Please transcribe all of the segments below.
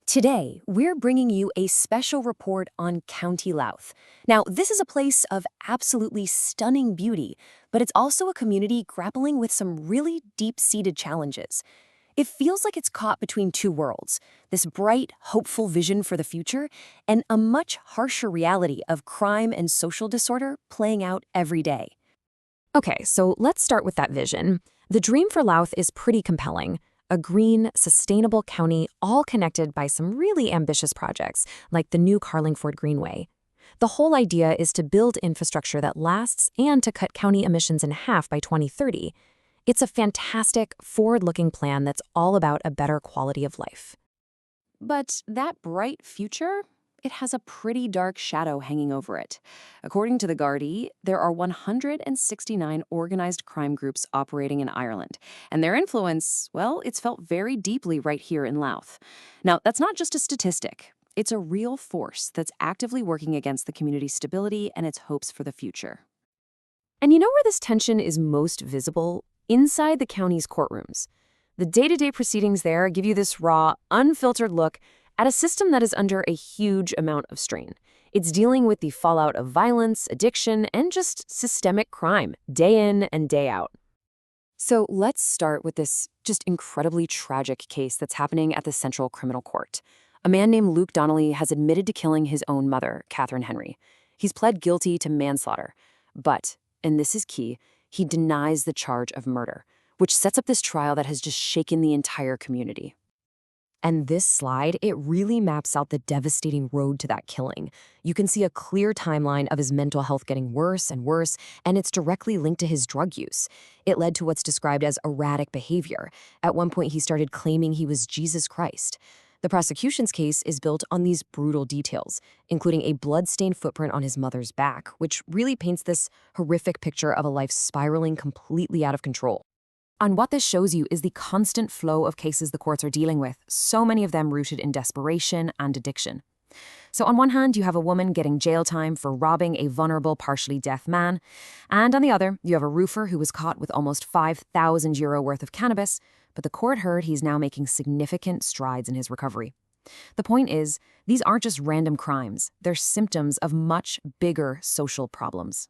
Today, we're bringing you a special report on County Louth. Now, this is a place of absolutely stunning beauty, but it's also a community grappling with some really deep-seated challenges. It feels like it's caught between two worlds, this bright, hopeful vision for the future, and a much harsher reality of crime and social disorder playing out every day. Okay, so let's start with that vision. The dream for Louth is pretty compelling. A green, sustainable county all connected by some really ambitious projects, like the new Carlingford Greenway. The whole idea is to build infrastructure that lasts and to cut county emissions in half by 2030. It's a fantastic, forward-looking plan that's all about a better quality of life. But that bright future? It has a pretty dark shadow hanging over it. According to the Gardaí, there are 169 organized crime groups operating in Ireland, and their influence, well, it's felt very deeply right here in Louth. Now, that's not just a statistic. It's a real force that's actively working against the community's stability and its hopes for the future. And you know where this tension is most visible? Inside the county's courtrooms. The day-to-day proceedings there give you this raw, unfiltered look at a system that is under a huge amount of strain. It's dealing with the fallout of violence, addiction, and just systemic crime, day in and day out. So let's start with this just incredibly tragic case that's happening at the Central Criminal Court. A man named Luke Donnelly has admitted to killing his own mother, Catherine Henry. He's pled guilty to manslaughter. But, and this is key, he denies the charge of murder, which sets up this trial that has just shaken the entire community. And this slide, it really maps out the devastating road to that killing. You can see a clear timeline of his mental health getting worse and worse, and it's directly linked to his drug use. It led to what's described as erratic behavior. At one point, he started claiming he was Jesus Christ. The prosecution's case is built on these brutal details, including a blood-stained footprint on his mother's back, which really paints this horrific picture of a life spiraling completely out of control. And what this shows you is the constant flow of cases the courts are dealing with, so many of them rooted in desperation and addiction. So on one hand, you have a woman getting jail time for robbing a vulnerable, partially deaf man. And on the other, you have a roofer who was caught with almost €5,000 worth of cannabis, but the court heard he's now making significant strides in his recovery. The point is, these aren't just random crimes. They're symptoms of much bigger social problems.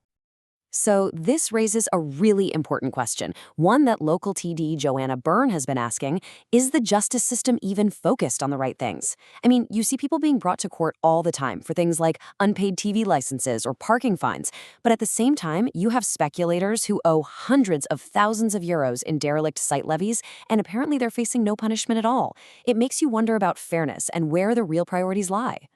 So this raises a really important question, one that local TD Joanna Byrne has been asking: is the justice system even focused on the right things? I mean, you see people being brought to court all the time for things like unpaid TV licenses or parking fines, but at the same time, you have speculators who owe hundreds of thousands of euros in derelict site levies, and apparently they're facing no punishment at all. It makes you wonder about fairness and where the real priorities lie.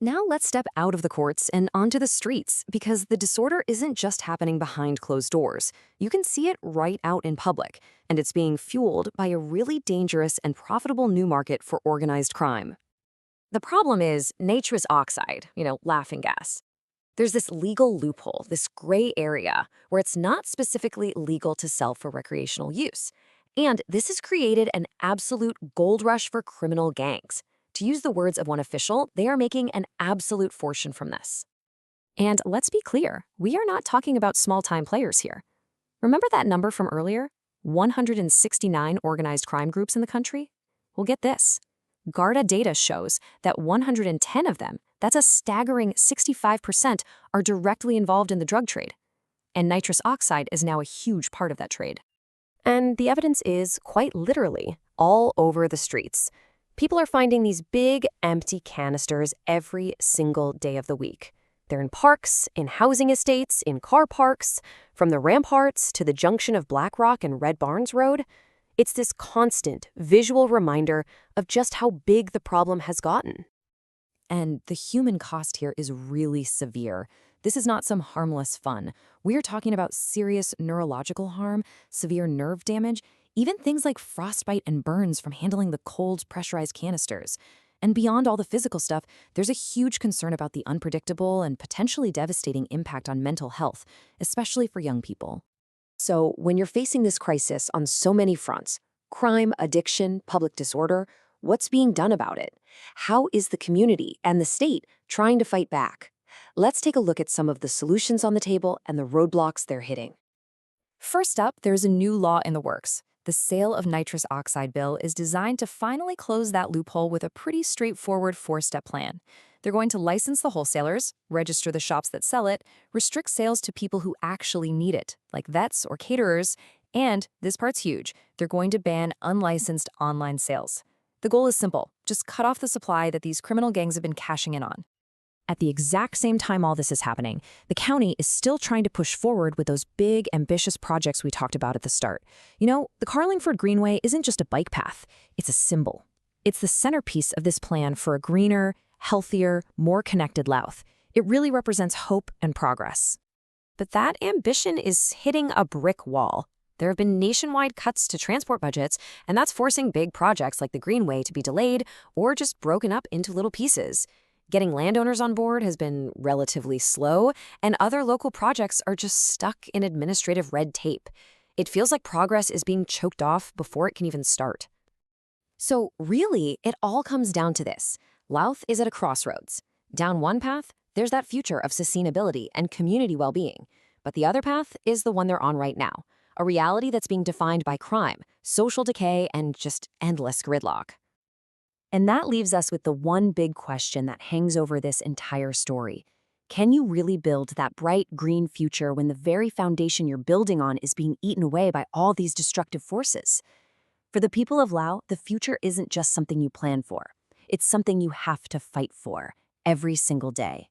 Now let's step out of the courts and onto the streets, because the disorder isn't just happening behind closed doors. You can see it right out in public, and it's being fueled by a really dangerous and profitable new market for organized crime. The problem is nitrous oxide, laughing gas. There's this legal loophole, this gray area, where it's not specifically legal to sell for recreational use. And this has created an absolute gold rush for criminal gangs. To use the words of one official, they are making an absolute fortune from this. And let's be clear, we are not talking about small-time players here. Remember that number from earlier? 169 organized crime groups in the country? Well, get this. Garda data shows that 110 of them, that's a staggering 65%, are directly involved in the drug trade. And nitrous oxide is now a huge part of that trade. And the evidence is, quite literally, all over the streets. People are finding these big, empty canisters every single day of the week. They're in parks, in housing estates, in car parks, from the ramparts to the junction of Blackrock and Red Barns Road. It's this constant, visual reminder of just how big the problem has gotten. And the human cost here is really severe. This is not some harmless fun. We're talking about serious neurological harm, severe nerve damage, even things like frostbite and burns from handling the cold, pressurized canisters. And beyond all the physical stuff, there's a huge concern about the unpredictable and potentially devastating impact on mental health, especially for young people. So when you're facing this crisis on so many fronts, crime, addiction, public disorder, what's being done about it? How is the community and the state trying to fight back? Let's take a look at some of the solutions on the table and the roadblocks they're hitting. First up, there's a new law in the works, The sale of nitrous oxide bill is designed to finally close that loophole with a pretty straightforward four-step plan. They're going to license the wholesalers, register the shops that sell it, restrict sales to people who actually need it, like vets or caterers, and, this part's huge, they're going to ban unlicensed online sales. The goal is simple: just cut off the supply that these criminal gangs have been cashing in on. At the exact same time all this is happening, the county is still trying to push forward with those big, ambitious projects we talked about at the start. The Carlingford Greenway isn't just a bike path, it's a symbol. It's the centerpiece of this plan for a greener, healthier, more connected Louth. It really represents hope and progress. But that ambition is hitting a brick wall. There have been nationwide cuts to transport budgets, and that's forcing big projects like the Greenway to be delayed or just broken up into little pieces. Getting landowners on board has been relatively slow, and other local projects are just stuck in administrative red tape. It feels like progress is being choked off before it can even start. So really, it all comes down to this. Louth is at a crossroads. Down one path, there's that future of sustainability and community well-being. But the other path is the one they're on right now, a reality that's being defined by crime, social decay, and just endless gridlock. And that leaves us with the one big question that hangs over this entire story. Can you really build that bright green future when the very foundation you're building on is being eaten away by all these destructive forces? For the people of Louth, the future isn't just something you plan for. It's something you have to fight for every single day.